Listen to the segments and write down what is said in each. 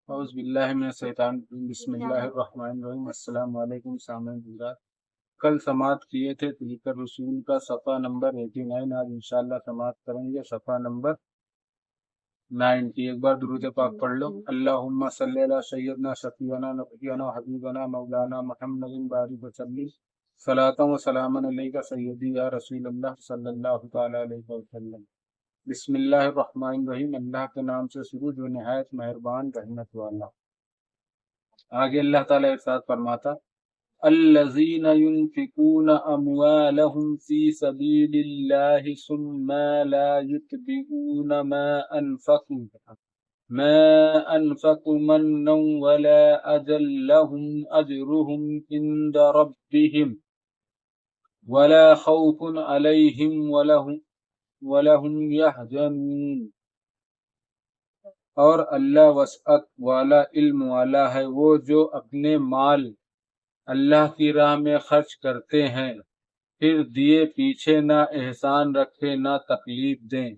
اعوذ باللہ من الشیطان الرجیم بسم اللہ الرحمن الرحیم السلام علیکم سامعین حضرات، کل سماعت کیے تھے تذکر رسول کا صفحہ نمبر 89۔ آج انشاءاللہ سماعت کریں گے صفحہ نمبر 90۔ ایک بار درود پاک پڑھ لو۔ اللہم صلی علی سیدنا شفیعنا نبینا حبیبنا مولانا محمد بارک وسلم صلاۃ و سلام علیک سیدی یا رسول اللہ صلی اللہ تعالی علیہ وسلم۔ بسم اللہ الرحمن الرحیم، اللہ کے نام سے شروع جو نہایت مہربان رحمت والا۔ آگے اللہ تعالیٰ ارشاد فرماتا، الذین ينفقون اموالهم فی سبیل اللہ ثم لا يتبعون ما انفقوا منا ولا اجر لهم اجرهم عند ربهم ولا خوف علیہم وَلَهُمْ يَحْزَنُونَ۔ اور اللہ وسعت والا علم والا ہے، وہ جو اپنے مال اللہ کی راہ میں خرچ کرتے ہیں، پھر دیے پیچھے نہ احسان رکھے نہ تکلیف دیں،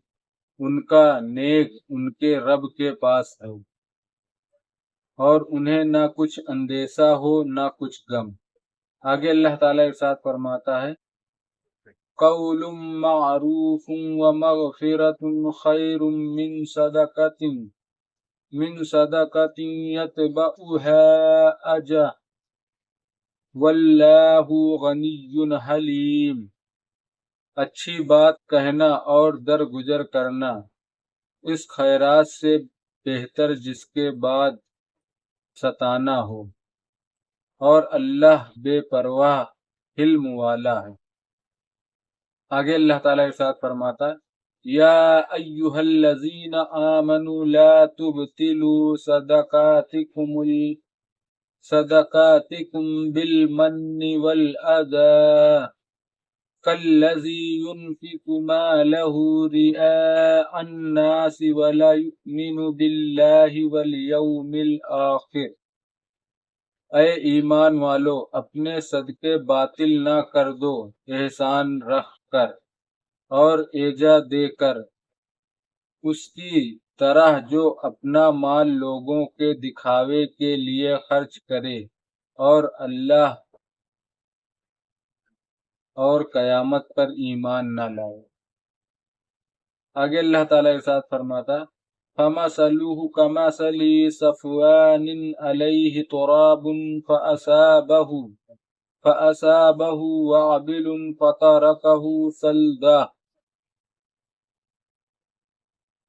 ان کا نیک ان کے رب کے پاس ہے، اور انہیں نہ کچھ اندیشہ ہو نہ کچھ غم۔ آگے اللہ تعالیٰ ارشاد فرماتا ہے، قول معروف ومغفرۃ خیر من صدقۃ یتبعها اذى واللہ غنی حلیم۔ اچھی بات کہنا اور درگزر کرنا اس خیرات سے بہتر جس کے بعد ستانا ہو، اور اللہ بے پرواہ حلم والا ہے۔ آگے اللہ تعالیٰ ارشاد فرماتا ہے، یا ایہا الذین آمنوا لا تبطلوا صدقاتکم بالمن والأذى كالذي ينفق ماله رئاء الناس ولا يؤمن بالله واليوم الآخر۔ اے ایمان والو، اپنے صدقے باطل نہ کر دو احسان رکھ کر اور ایجا دے کر، اس کی طرح جو اپنا مال لوگوں کے دکھاوے کے لیے خرچ کرے اور اللہ اور قیامت پر ایمان نہ لائے۔ آگے اللہ تعالیٰ ارشاد فرماتا، فَمَثَلُهُ كَمَثَلِ صَفْوَانٍ عَلَيْهِ تُرَابٌ فَأَصَابَهُ وَابِلٌ فَتَرَكَهُ صَلْدًا۔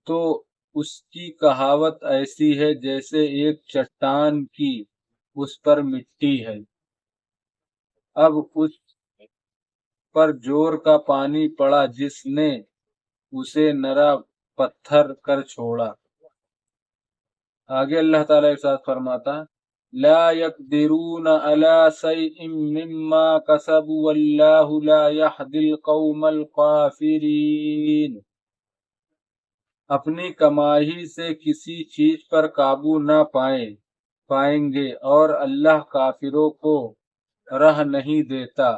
تو اس کی کہاوت ایسی ہے جیسے ایک چٹان کی اس پر مٹی ہے، اب اس پر زور کا پانی پڑا جس نے اسے نرا پتھر کر چھوڑا۔ آگے اللہ تعالیٰ ارشاد فرماتا، لا يقدرون على شيء مما كسبوا والله لا يهدي القوم الكافرين۔ اپنی کمائی سے کسی چیز پر قابو نہ پائیں گے، اور اللہ کافروں کو راہ نہیں دیتا۔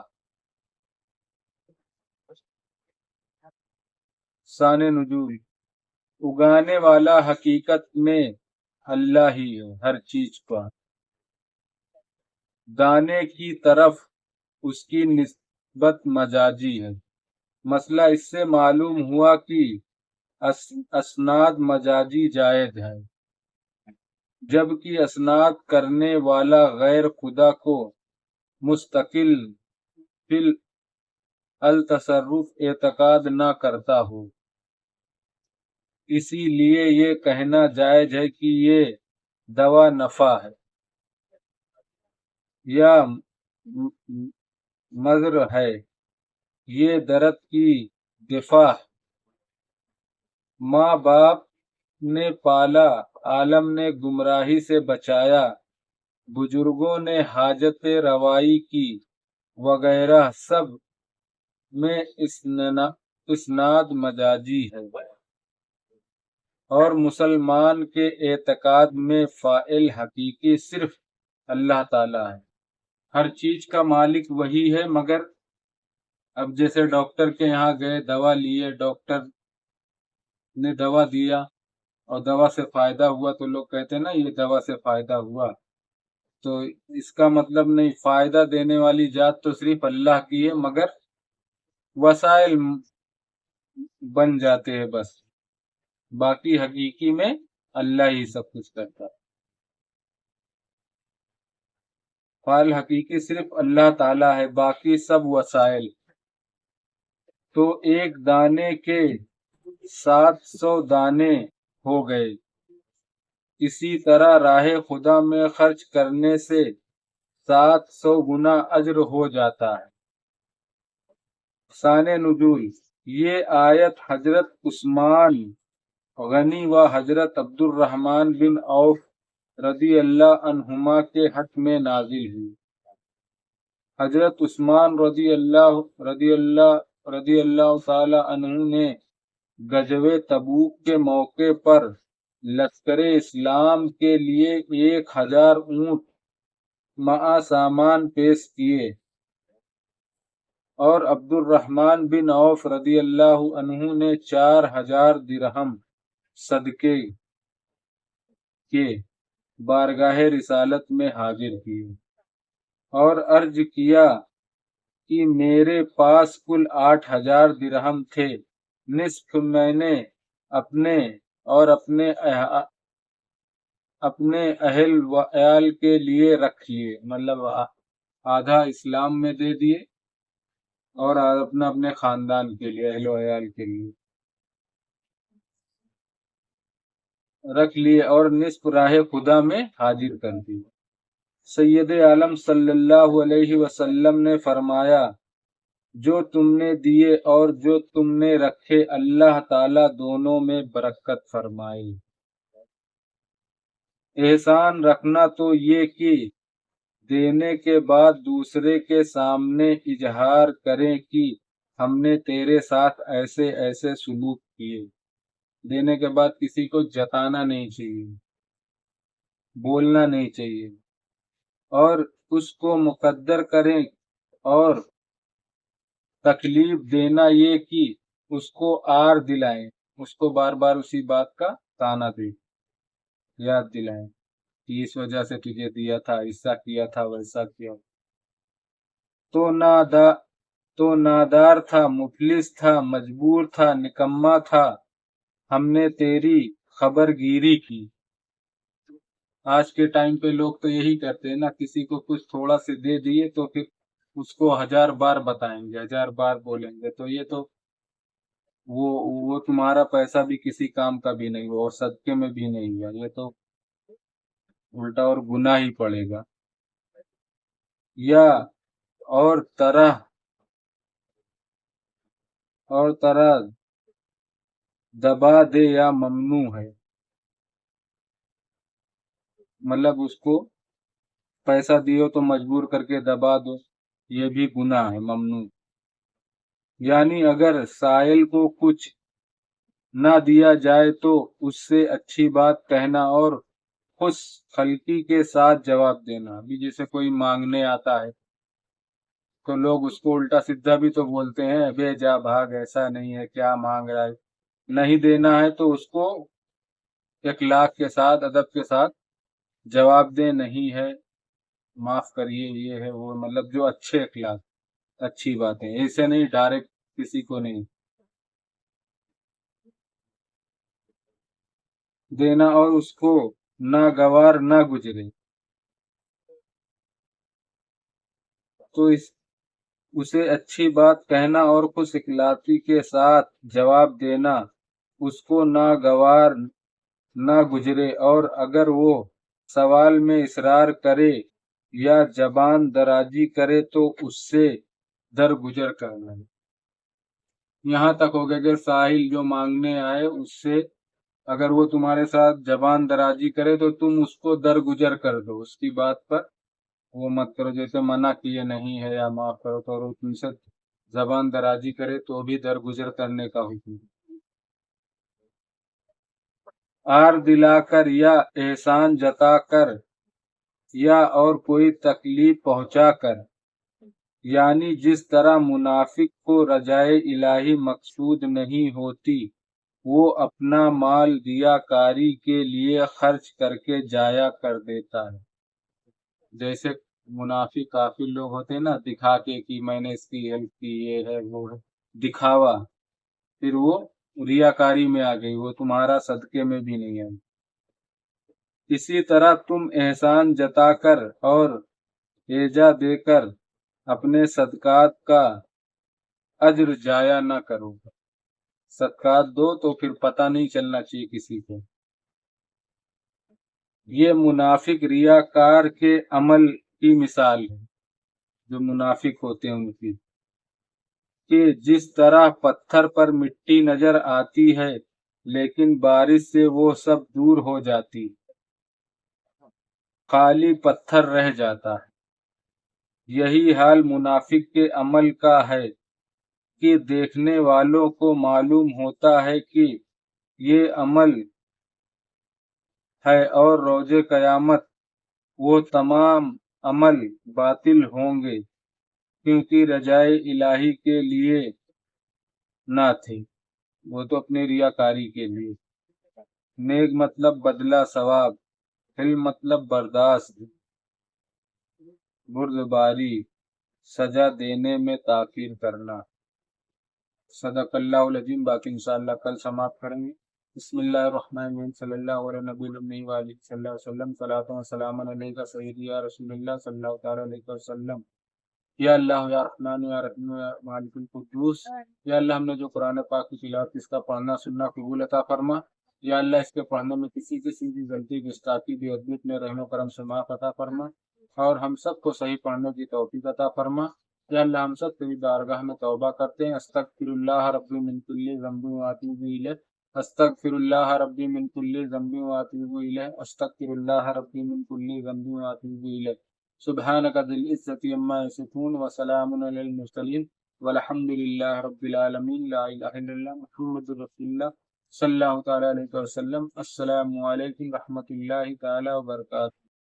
شان نزول، اگانے والا حقیقت میں اللہ ہی ہے ہر چیز پر، دانے کی طرف اس کی نسبت مجازی ہے۔ مسئلہ اس سے معلوم ہوا کہ اسناد مجازی جائز ہے، جبکہ اسناد کرنے والا غیر خدا کو مستقل فی التصرف اعتقاد نہ کرتا ہو۔ اسی لیے یہ کہنا جائز ہے کہ یہ دوا نفع ہے یا مضر ہے، یہ درد کی دفع۔ ماں باپ نے پالا، عالم نے گمراہی سے بچایا، بزرگوں نے حاجت روائی کی، وغیرہ سب میں اسناد مجازی ہے، اور مسلمان کے اعتقاد میں فاعل حقیقی صرف اللہ تعالیٰ ہے۔ ہر چیز کا مالک وہی ہے، مگر اب جیسے ڈاکٹر کے یہاں گئے، دوا لیے، ڈاکٹر نے دوا دیا اور دوا سے فائدہ ہوا تو لوگ کہتے ہیں نا یہ دوا سے فائدہ ہوا، تو اس کا مطلب نہیں، فائدہ دینے والی ذات تو صرف اللہ کی ہے، مگر وسائل بن جاتے ہیں بس، باقی حقیقی میں اللہ ہی سب کچھ کرتا ہے۔ فعال حقیقی صرف اللہ تعالی ہے، باقی سب وسائل۔ تو ایک دانے کے 700 دانے ہو گئے، اسی طرح راہ خدا میں خرچ کرنے سے 700 گنا اجر ہو جاتا ہے۔ شان نزول، یہ آیت حضرت عثمان غنی و حضرت عبد الرحمن بن عوف رضی اللہ عنہما کے حق میں نازل ہوئی۔ حضرت عثمان رضی اللہ تعالی عنہ نے غزوہ تبوک کے موقع پر لشکر اسلام کے لیے 1000 اونٹ مع سامان پیش کیے، اور عبد الرحمن بن عوف رضی اللہ عنہ نے 4000 درہم صدقے کے بارگاہ رسالت میں حاضر کیے، اور عرض کیا کہ میرے پاس کل 8000 درہم تھے، نصف میں نے اپنے اور اپنے اہل و عیال کے لیے رکھ لیے، مطلب آدھا اسلام میں دے دیے اور اپنے خاندان کے لیے، اہل و عیال کے لیے رکھ لیے، اور نصف راہ خدا میں حاضر کر دیے۔ سید عالم صلی اللہ علیہ وسلم نے فرمایا، جو تم نے دیے اور جو تم نے رکھے اللہ تعالی دونوں میں برکت فرمائے۔ احسان رکھنا تو یہ کہ دینے کے بعد دوسرے کے سامنے اظہار کریں کہ ہم نے تیرے ساتھ ایسے ایسے سلوک کیے۔ دینے کے بعد کسی کو جتانا نہیں چاہیے، بولنا نہیں چاہیے، اور اس کو مقدر کریں، اور تکلیف دینا یہ کہ اس کو آر دلائیں، اس کو بار بار اسی بات کا تانا دیں، یاد دلائیں کہ اس وجہ سے تجھے دیا تھا، ایسا کیا تھا، ویسا کیا۔ تو نادار تھا، مفلس تھا، مجبور تھا، نکما تھا، ہم نے تیری خبر گیری کی۔ آج کے ٹائم پہ لوگ تو یہی کرتے ہیں نا، کسی کو کچھ تھوڑا سے دے دیے تو پھر اس کو 1000 بار بتائیں گے، 1000 بار بولیں گے، تو یہ تو وہ تمہارا پیسہ بھی کسی کام کا بھی نہیں ہوا، اور صدقے میں بھی نہیں ہوا، یہ تو الٹا اور گناہ ہی پڑے گا۔ یا اور طرح دبا دے یا ممنوع ہے، مطلب اس کو پیسہ دیو تو مجبور کر کے دبا دو، یہ بھی گناہ ہے، ممنوع۔ یعنی اگر سائل کو کچھ نہ دیا جائے تو اس سے اچھی بات کہنا اور خوش خلقی کے ساتھ جواب دینا۔ ابھی جیسے کوئی مانگنے آتا ہے تو لوگ اس کو الٹا سیدھا بھی تو بولتے ہیں، بے جا بھاگ، ایسا نہیں ہے، کیا مانگ رہا ہے۔ نہیں دینا ہے تو اس کو اخلاق کے ساتھ، ادب کے ساتھ جواب دیں، نہیں ہے، معاف کریے، یہ ہے وہ، مطلب جو اچھے اخلاق، اچھی باتیں، ایسے نہیں ڈائریکٹ کسی کو نہیں دینا، اور اس کو ناگوار نہ گزرے تو اسے اچھی بات کہنا اور خوش اخلاقی کے ساتھ جواب دینا، اس کو ناگوار نہ گزرے، اور اگر وہ سوال میں اصرار کرے یا زبان درازی کرے تو اس سے درگزر کرنا۔ یہاں تک ہو گیا کہ ساحل جو مانگنے آئے اس سے اگر وہ تمہارے ساتھ زبان درازی کرے تو تم اس کو درگزر کر دو، اس کی بات پر وہ مت کرو، جیسے منع کیے نہیں ہے یا معاف کرو، تو وہ تم سے زبان درازی کرے تو بھی درگزر کرنے کا حکم۔ آر دلا کر یا احسان جتا کر یا اور کوئی تکلیف پہنچا کر، یعنی جس طرح منافق کو رجائے الہی مقصود نہیں ہوتی وہ اپنا مال ریاکاری کے لیے خرچ کر کے جایا کر دیتا ہے۔ جیسے منافق کافر لوگ ہوتے ہیں نا، دکھا کے کہ میں نے اس کی ہیلپ کی، یہ ہے وہ ہے، دکھاوا، پھر وہ ریاکاری میں آ گئی، وہ تمہارا صدقے میں بھی نہیں ہے۔ اسی طرح تم احسان جتا کر اور ایجا دے کر اپنے صدقات کا اجر ضائع نہ کرو۔ صدقات دو تو پھر پتہ نہیں چلنا چاہیے کسی کو۔ یہ منافق ریاکار کے عمل کی مثال ہے، جو منافق ہوتے ہیں ان کی، کہ جس طرح پتھر پر مٹی نظر آتی ہے لیکن بارش سے وہ سب دور ہو جاتی، خالی پتھر رہ جاتا ہے۔ یہی حال منافق کے عمل کا ہے کہ دیکھنے والوں کو معلوم ہوتا ہے کہ یہ عمل ہے اور روز قیامت وہ تمام عمل باطل ہوں گے، کیونکہ رجائے الہی کے لیے نہ تھے، وہ تو اپنے ریاکاری کے لیے۔ نیک مطلب بدلہ ثواب، حلم مطلب برداشت، بردباری، سزا دینے میں تاخیر کرنا۔ صدق اللہ العظیم۔ باقی انشاءاللہ کل سماعت کریں گے۔ بسم اللہ الرحمن الرحیم، صلی اللہ علیہ نبی الامی وآلہ صلی اللہ علیہ وسلم، صلاۃ و سلام علیکہ سیدی یا رسول اللہ صلی اللہ تعالیٰ علیہ وسلم۔ یا اللہ یا رحمان یا رحیم یا مالک القدوس، یا اللہ ہم نے جو قرآن پاک کی تلاوت اس کا پڑھنا سننا قبول عطا فرما۔ یا اللہ اس کے پڑھنے میں کسی قسم کی غلطی گستاخی بے ادبی میں رحم و کرم سے معاف عطا فرما، اور ہم سب کو صحیح پڑھنے کی توفیق عطا فرما۔ یا اللہ ہم سب تیری بارگاہ میں توبہ کرتے ہیں۔ استغفر اللہ ربی من کل ذنب واتوب الیہ، استغفر اللہ ربی من کل ذنب واتوب الیہ، استغفر اللہ ربی من کل ذنب واتوب الیہ۔ سبحانک ذی العزۃ عما یصفون وسلام علی المرسلین والحمد للہ رب العالمین۔ لا الہ الا اللہ محمد رسول اللہ صلی اللہ تعالیٰ علیہ وسلم۔ السلام علیکم ورحمۃ اللہ تعالیٰ وبرکاتہ۔